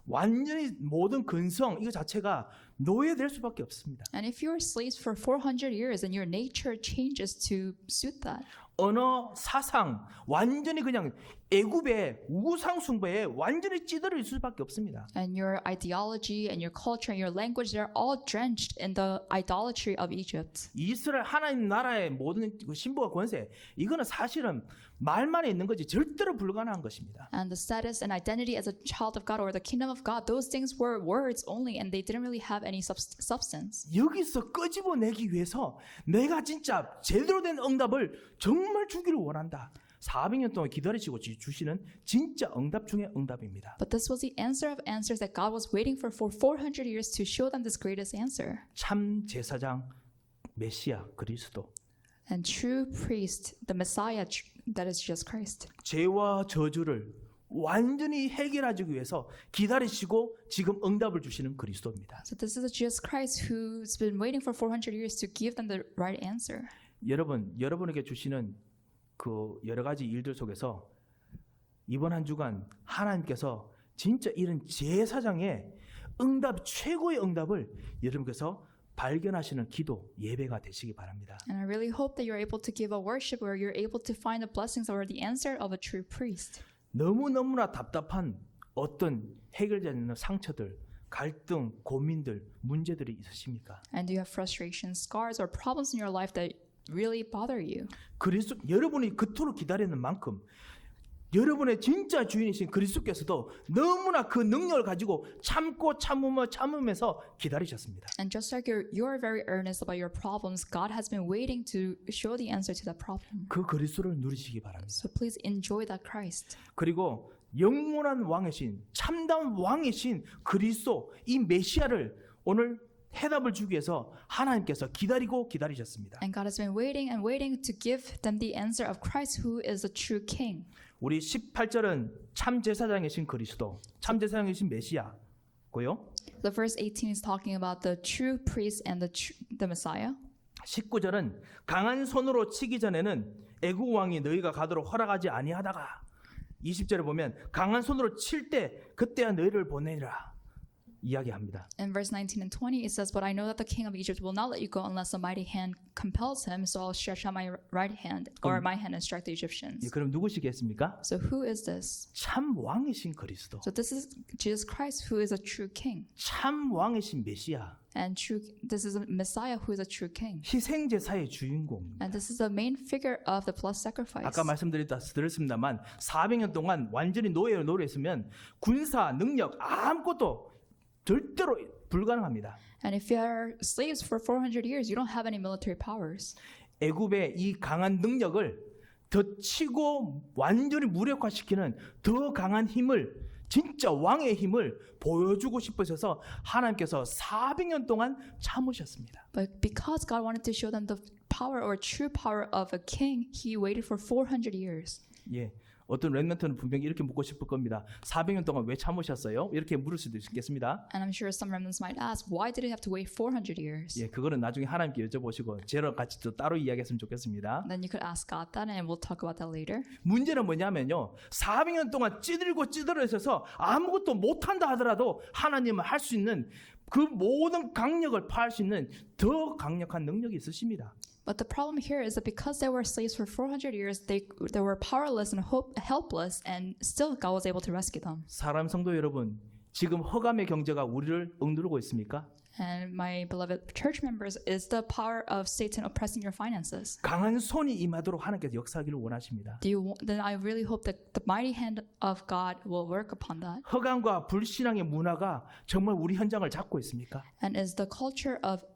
완전히 모든 근성 이거 자체가 노예될 수밖에 없습니다. And if you're slaves for 400 years, then your nature changes to suit that. 언어, 사상 완전히 그냥 애굽의 우상 숭배에 완전히 찌들을 수밖에 없습니다. And your ideology and your culture and your language, they're all drenched in the idolatry of Egypt. 이스라엘 하나님 나라의 모든 그 신부와 권세 이거는 사실은 말만 있는 거지 절대로 불가능한 것입니다. And the status and identity as a child of God or the kingdom of God, those things were words only and they didn't really have any substance. 여기서 끄집어내기 위해서 내가 진짜 제대로 된 응답을 정말 주기를 원한다. 400년 동안 기다리시고 주시는 진짜 응답 중에 응답입니다. But this was the answer of answers that God was waiting for 400 years to show them this greatest answer. 참 제사장 메시아 그리스도 And true priest, the Messiah, that is Jesus Christ. 죄와 저주를 완전히 해결하기 위해서 기다리시고 지금 응답을 주시는 그리스도입니다. So this is Jesus Christ who's been waiting for 400 years to give them the right answer. 여러분에게 주시는 그 여러 가지 일들 속에서 이번 한 주간 하나님께서 진짜 이런 제사장의 응답 최고의 응답을 여러분께서 발견하시는 기도 예배가 되시기 바랍니다. And I really hope that you're able to give a worship where you're able to find the blessings or the answer of a true priest. 너무너무나 답답한 어떤 해결되지 않는 상처들, 갈등, 고민들, 문제들이 있으십니까? And do you have frustrations, scars, or problems in your life that really bother you? 그리스도 여러분이 그토록 기다리는 만큼 여러분의 진짜 주인이신 그리스도께서도 너무나 그 능력을 가지고 참고 참으면서 기다리셨습니다. And just like you're very earnest about your problems, God has been waiting to show the answer to that problem. 그 그리스도를 누리시기 바랍니다. So please enjoy that Christ. 그리고 영원한 왕이신 참다운 왕이신 그리스도 이 메시아를 오늘 해답을 주기 위해서 하나님께서 기다리셨습니다. And God has been waiting and waiting to give them the answer of Christ who is the true king. 우리 18절은 참 제사장이신 그리스도, 참 제사장이신 메시아고요. The verse 18 is talking about the true priest and the Messiah. 19절은 강한 손으로 치기 전에는 애국 왕이 너희가 가도록 허락하지 아니하다가 20절에 보면 강한 손으로 칠 때 그때야 너희를 보내리라 이야기합니다. In verse 19 and 20 it says, "But I know that the king of Egypt will not let you go unless a mighty hand compels him, so I'll stretch out my right hand or my hand and strike the Egyptians." 그럼 누구시겠습니까? So who is this? 참 왕이신 그리스도, So this is Jesus Christ who is a true king. 참 왕이신 메시아, And this is a Messiah who is a true king. 희생 제사의 주인공입니다. And this is the main figure of the blood sacrifice. 아까 말씀드렸습니다만 400년 동안 완전히 노예로 노래했으면 군사 능력 아무것도 절대로 불가능합니다. And if you are slaves for 400 years, you don't have any military powers. 애굽의 이 강한 능력을 더 치고 완전히 무력화시키는 더 강한 힘을 진짜 왕의 힘을 보여주고 싶으셔서 하나님께서 400년 동안 참으셨습니다. But because God wanted to show them the power or true power of a king, he waited for 400 years. 예. 어떤 렘넌트는 분명히 이렇게 묻고 싶을 겁니다. 400년 동안 왜 참으셨어요? 이렇게 물을 수도 있겠습니다. And I'm sure some remnants might ask, why did it have to wait 400 years? 예, 그거는 나중에 하나님께 여쭤보시고 저랑 같이 또 따로 이야기했으면 좋겠습니다. Then you could ask God that, and we'll talk about that later. 문제는 뭐냐면요. 400년 동안 찌들고 있어서 아무것도 못한다 하더라도 하나님은 할 수 있는 그 모든 강력을 파할 수 있는 더 강력한 능력이 있으십니다. But the problem here is that because they were slaves for 400 years, they were powerless and helpless, and still God was able to rescue them. 사람 성도 여러분, 지금 허감의 경제가 우리를 억누르고 있습니까? And my beloved church members, is the power of Satan oppressing your finances? 강한 손이 임하도록 하나님께서 역사하기를 원하십니다. Then I really hope that the mighty hand of God will work upon that. 허감과 불신앙의 문화가 정말 우리 현장을 잡고 있습니까? And is the culture of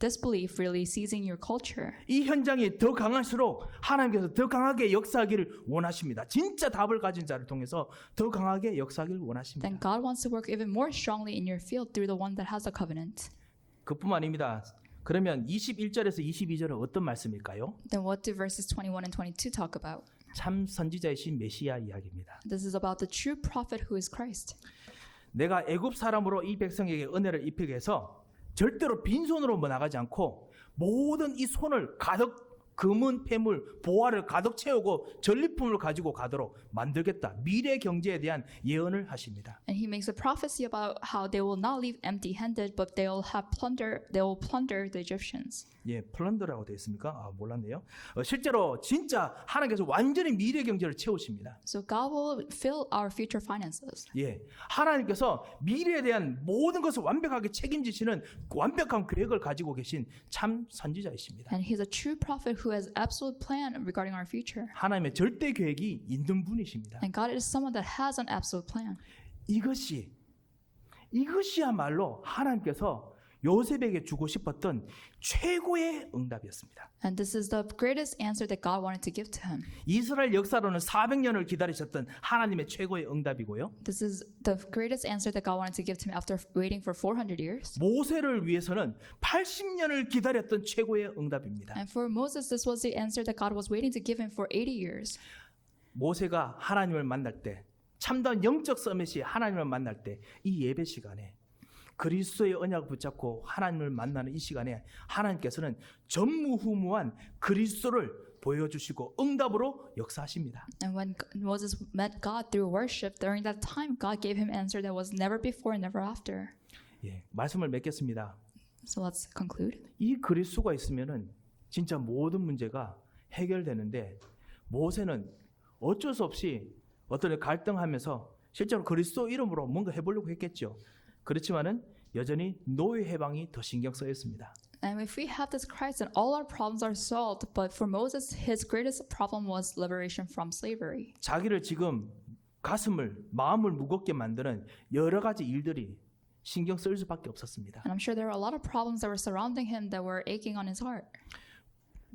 disbelief really seizing your culture? 이 현장이 더 강할수록 하나님께서 더 강하게 역사하기를 원하십니다. 진짜 답을 가진 자를 통해서 더 강하게 역사하기를 원하십니다. Then God wants to work even more strongly in your field through the one that has the covenant. 그뿐만 아닙니다. 그러면 21절에서 22절은 어떤 말씀일까요? Then what do verses 21 and 22 talk about? 참 선지자이신 메시아 이야기입니다. This is about the true prophet who is Christ. 내가 애굽 사람으로 이 백성에게 은혜를 입히게 해서 절대로 빈손으로 나가지 않고 모든 이 손을 가득 금은 폐물 보화를 가득 채우고 전리품을 가지고 가도록 만들겠다. 미래 경제에 대한 예언을 하십니다. And he makes a prophecy about how they will not leave empty-handed, but they will plunder the Egyptians. 예, 플런더라고 되어 있습니까? 아, 몰랐네요. 실제로 진짜 하나님께서 완전히 미래 경제를 채우십니다. So God will fill our future finances. 예, 하나님께서 미래에 대한 모든 것을 완벽하게 책임지시는 완벽한 계획을 가지고 계신 참 선지자이십니다. And he's a true prophet who has absolute plan regarding our future. 하나님의 절대 계획이 있는 분이십니다. And God is someone that has an absolute plan. 이것이야말로 하나님께서 요셉에게 주고 싶었던 최고의 응답이었습니다. And this is the greatest answer that God wanted to give to him. 이스라엘 역사로는 400년을 기다리셨던 하나님의 최고의 응답이고요. This is the greatest answer that God wanted to give to him after waiting for 400 years. 모세를 위해서는 80년을 기다렸던 최고의 응답입니다. And for Moses, this was the answer that God was waiting to give him for 80 years. 모세가 하나님을 만날 때, 참다운 영적 서밋이 하나님을 만날 때, 이 예배 시간에 그리스도의 언약을 붙잡고 하나님을 만나는 이 시간에 하나님께서는 전무후무한 그리스도를 보여주시고 응답으로 역사하십니다. And when Moses met God through worship, during that time, God gave him an answer that was never before and never after. 예, 말씀을 맺겠습니다. So let's conclude. 이 그리스도가 있으면은 진짜 모든 문제가 해결되는데 모세는 어쩔 수 없이 어떤 갈등하면서 실제로 그리스도 이름으로 뭔가 해보려고 했겠죠. 그렇지만은 여전히 노예 해방이 더 신경 쓰였습니다. And if we have this Christ, then all our problems are solved. But for Moses, his greatest problem was liberation from slavery. 자기를 지금 마음을 무겁게 만드는 여러 가지 일들이 신경 쓸 수밖에 없었습니다. And I'm sure there were a lot of problems that were surrounding him that were aching on his heart.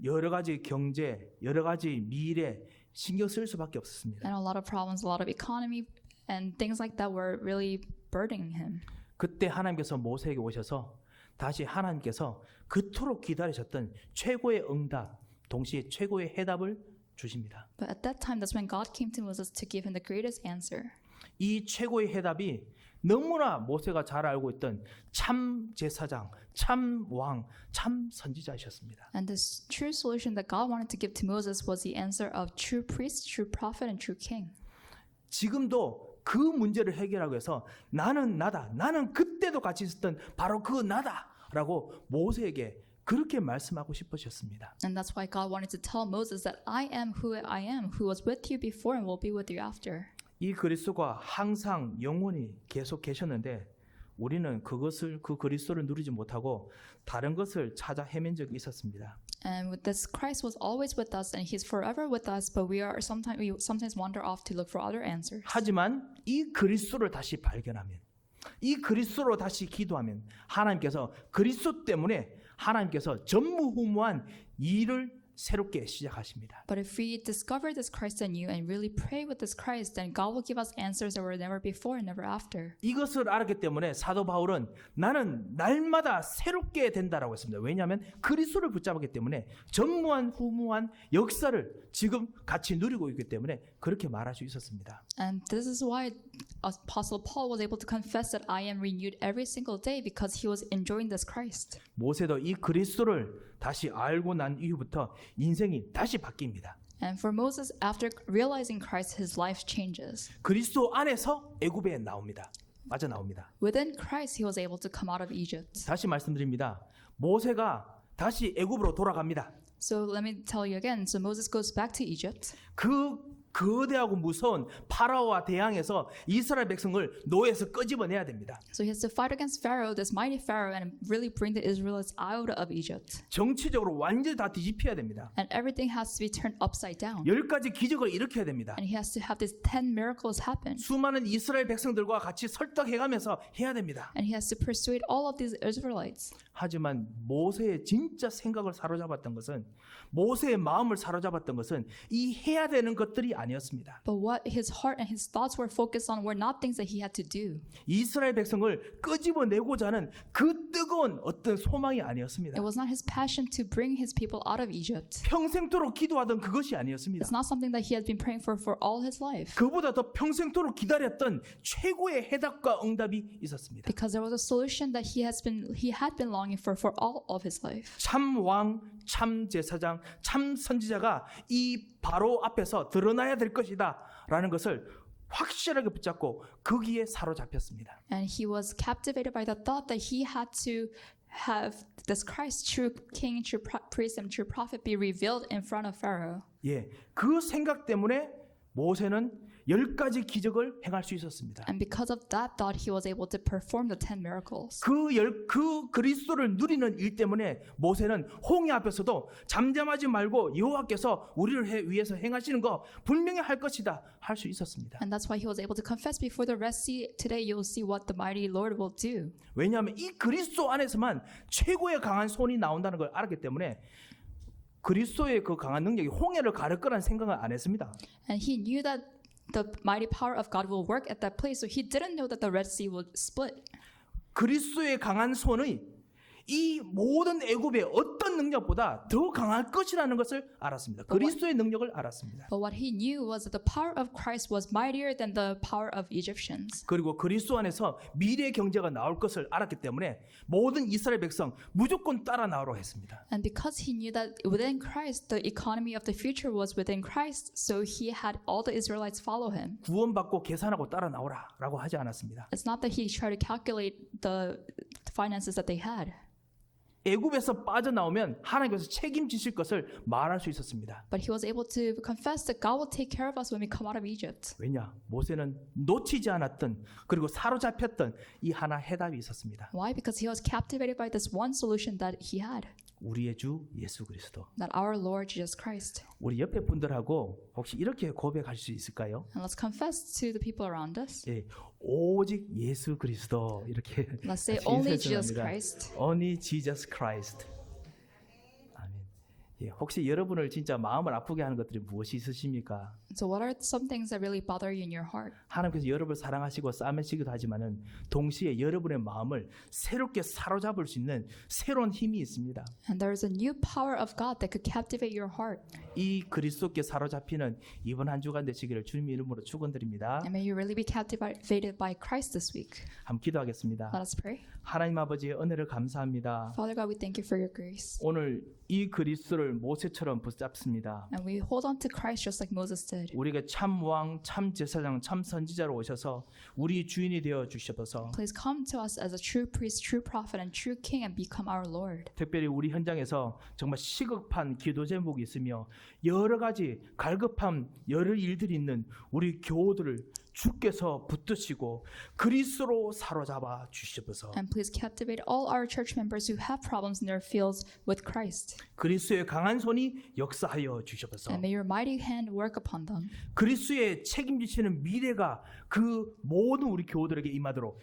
여러 가지 경제, 여러 가지 미래 신경 쓸 수밖에 없었습니다. And a lot of problems, a lot of economy and things like that were really burdening him. 그때 하나님께서 모세에게 오셔서 다시 하나님께서 그토록 기다리셨던 최고의 응답, 동시에 최고의 해답을 주십니다. But at that time, that's when God came to Moses to give him the greatest answer. 이 최고의 해답이 너무나 모세가 잘 알고 있던 참 제사장, 참 왕, 참 선지자이셨습니다. And this true solution that God wanted to give to Moses was the answer of true priest, true prophet, and true king. 지금도 그 문제를 해결하기 위해서 나는 나다. 나는 그때도 같이 있었던 바로 그 나다라고 모세에게 그렇게 말씀하고 싶으셨습니다. And that's why God wanted to tell Moses that I am, who was with you before and will be with you after. 이 그리스도가 항상 영원히 계속 계셨는데 우리는 그 그리스도를 누리지 못하고 다른 것을 찾아 헤맨 적이 있었습니다. And with this, Christ was always with us, and He's forever with us. But we sometimes wander off to look for other answers. 하지만 이 그리스도를 다시 발견하면, 이 그리스도로 다시 기도하면 하나님께서 그리스도 때문에 하나님께서 전무후무한 일을 새롭게 시작하십니다. But if we discover this Christ in you and really pray with this Christ, then God will give us answers that were never before and never after. 이것을 알았기 때문에 사도 바울은 나는 날마다 새롭게 된다라고 했습니다. 왜냐하면 그리스도를 붙잡았기 때문에 전무한 후무한 역사를 지금 같이 누리고 있기 때문에 그렇게 말할 수 있었습니다. And this is why Apostle Paul was able to confess that I am renewed every single day because he was enjoying this Christ. 모세도 이 그리스도를 다시 알고 난 이후부터 인생이 다시 바뀝니다. And for Moses, after realizing Christ, his life changes. 그리스도 안에서 애굽에 나옵니다. 빠져나옵니다. Within Christ, he was able to come out of Egypt. 다시 말씀드립니다. 모세가 다시 애굽으로 돌아갑니다. So let me tell you again. So Moses goes back to Egypt. 그 거대하고 무서운 파라오와 대항해서 이스라엘 백성을 노예에서 끄집어내야 됩니다. So he has to fight against Pharaoh, this mighty Pharaoh, and really bring the Israelites out of Egypt. 정치적으로 완전히 다 뒤집혀야 됩니다. And everything has to be turned upside down. 10가지 기적을 일으켜야 됩니다. And he has to have these 10 miracles happen. 수많은 이스라엘 백성들과 같이 설득해가면서 해야 됩니다. And he has to persuade all of these Israelites. 하지만 모세의 진짜 생각을 사로잡았던 것은 모세의 마음을 사로잡았던 것은 이 해야 되는 것들이 아닙니다. 아니었습니다. But what his heart and his thoughts were focused on were not things that he had to do. 이스라엘 백성을 끄집어내고자 하는 그 뜨거운 어떤 소망이 아니었습니다. It was not his passion to bring his people out of Egypt. 평생토록 기도하던 그것이 아니었습니다. It's not something that he had been praying for all his life. 그보다 더 평생토록 기다렸던 최고의 해답과 응답이 있었습니다. Because there was a solution that he had been longing for all of his life. 참 왕, 참 제사장, 참 선지자가 이 바로 앞에서 드러나야 될 것이다 라는 것을 확실하게 붙잡고 거기에 사로잡혔습니다. And he was captivated by the thought that he had to have this Christ, true king, true priest, and true prophet be revealed in front of Pharaoh. 예, 그 생각 때문에 모세는 10가지 기적을 행할 수 있었습니다. And because of that thought, he was able to perform the 10 miracles. 그 그리스도를 누리는 일 때문에 모세는 홍해 앞에서도 잠잠하지 말고 여호와께서 우리를 위해서 행하시는 거 분명히 할 것이다 할 수 있었습니다. And that's why he was able to confess before the Red Sea. Today you'll see what the mighty Lord will do. 왜냐하면 이 그리스도 안에서만 최고의 강한 손이 나온다는 걸 알았기 때문에 그리스도의 그 강한 능력이 홍해를 가를 거라는 생각을 안 했습니다. And he knew that the mighty power of God will work at that place. So he didn't know that the Red Sea would split. 그리스도의 강한 손이 이 모든 애굽의 어떤 능력보다 더 강할 것이라는 것을 알았습니다. 그리스도의 능력을 알았습니다. But what he knew was that the power of Christ was mightier than the power of Egyptians. 그리고 그리스도 안에서 미래 경제가 나올 것을 알았기 때문에 모든 이스라엘 백성 무조건 따라 나오라고 했습니다. And because he knew that within Christ, the economy of the future was within Christ, so he had all the Israelites follow him. 구원받고 계산하고 따라 나오라라고 하지 않았습니다. It's not that he tried to calculate the finances that they had. 애굽에서 빠져나오면 하나님께서 책임지실 것을 말할 수 있었습니다. But he was able to confess that God will take care of us when we come out of Egypt. 왜냐? 모세는 놓치지 않았던 그리고 사로잡혔던 이 하나 해답이 있었습니다. Why? Because he was captivated by this one solution that he had, 우리의 주 예수 그리스도. that our Lord Jesus Christ. 우리 옆에 분들하고 혹시 이렇게 고백할 수 있을까요? And let's confess to the people around us. 예, 오직 예수 그리스도 이렇게 Let's say 같이 only 인사해 Jesus 주랍니다. Christ. Only Jesus Christ. 아멘. 예, 혹시 여러분을 진짜 마음을 아프게 하는 것들이 무엇이 있으십니까? So what are some things that really bother you in your heart? 하나님께서 여러분을 사랑하시고 싸매시기도 하지만은 동시에 여러분의 마음을 새롭게 사로잡을 수 있는 새로운 힘이 있습니다. And there is a new power of God that could captivate your heart. 이 그리스도께 사로잡히는 이번 한 주간 되시기를 주님의 이름으로 축원드립니다. And may you really be captivated by Christ this week. 함께 기도하겠습니다. Let us pray. 하나님 아버지의 은혜를 감사합니다. Father God, we thank you for your grace. 오늘 이 그리스도를 모세처럼 붙잡습니다. And we hold on to Christ just like Moses did. 우리가 참 왕, 참 제사장, 참 선지자로 오셔서 우리 주인이 되어 주셔서 Please come to us as a true priest, true prophet, and true king and become our Lord. 특별히 우리 현장에서 정말 시급한 기도 제목이 있으며 여러 가지 갈급한 여러 일들이 있는 우리 교우들을 주께서 붙드시고 그리스도로 사로잡아 주시옵소서. And please captivate all our church members who have problems in their fields with Christ. 그리스도의 강한 손이 역사하여 주시옵소서. And may your mighty hand work upon them. 그리스도의 책임지시는 미래가 그 모든 우리 교우들에게 임하도록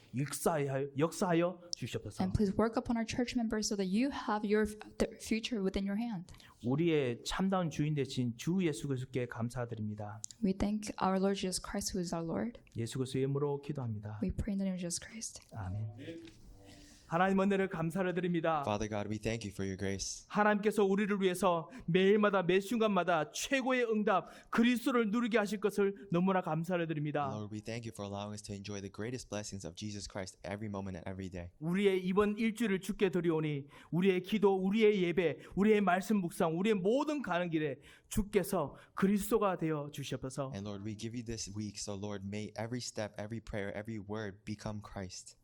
역사하여 주시옵소서. And please work upon our church members so that you have your future within your hand. 우리의 참다운 주인 되신 주 예수 그리스도께 감사드립니다. We thank our Lord Jesus Christ, who is our Lord. 예수 그리스도의 이름으로 기도합니다. We pray in the name of Jesus Christ. 아멘. 하나님 은혜를 감사를 드립니다. Father God, we thank you for your grace. 하나님께서 우리를 위해서 매일마다 매 순간마다 최고의 응답 그리스도를 누리게 하실 것을 너무나 감사를 드립니다. Lord, we thank you for allowing us to enjoy the greatest blessings of Jesus Christ every moment and every day. 우리의 이번 일주일을 주께 드리오니 우리의 기도, 우리의 예배, 우리의 말씀 묵상, 우리의 모든 가는 길에 주께서 그리스도가 되어 주시옵소서. And Lord, we give you this week, so Lord, may every step, every prayer, every word become Christ.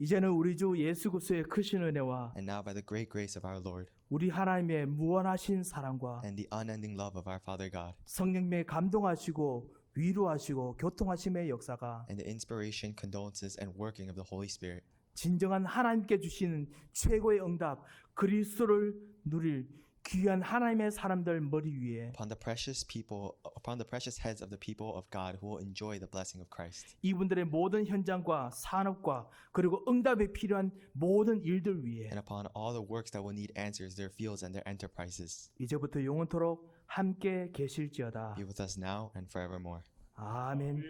이제는 우리 주 예수 그리스도의 크신 은혜와 And now by the great grace of our Lord 우리 하나님의 무한하신 사랑과 and the unending love of our Father God 성령님의 감동하시고 위로하시고 교통하심의 역사가 and the inspiration, condolences, and working of the Holy Spirit 진정한 하나님께 주시는 최고의 응답 그리스도를 누릴 귀한 하나님의 사람들 머리 위에 upon the precious heads of the people of God who will enjoy the blessing of Christ. 이분들의 모든 현장과 산업과 그리고 응답에 필요한 모든 일들 위에 And upon all the works that will need answers, their fields and their enterprises. 이제부터 영원토록 함께 계실지어다. be with us now and forevermore. 아멘.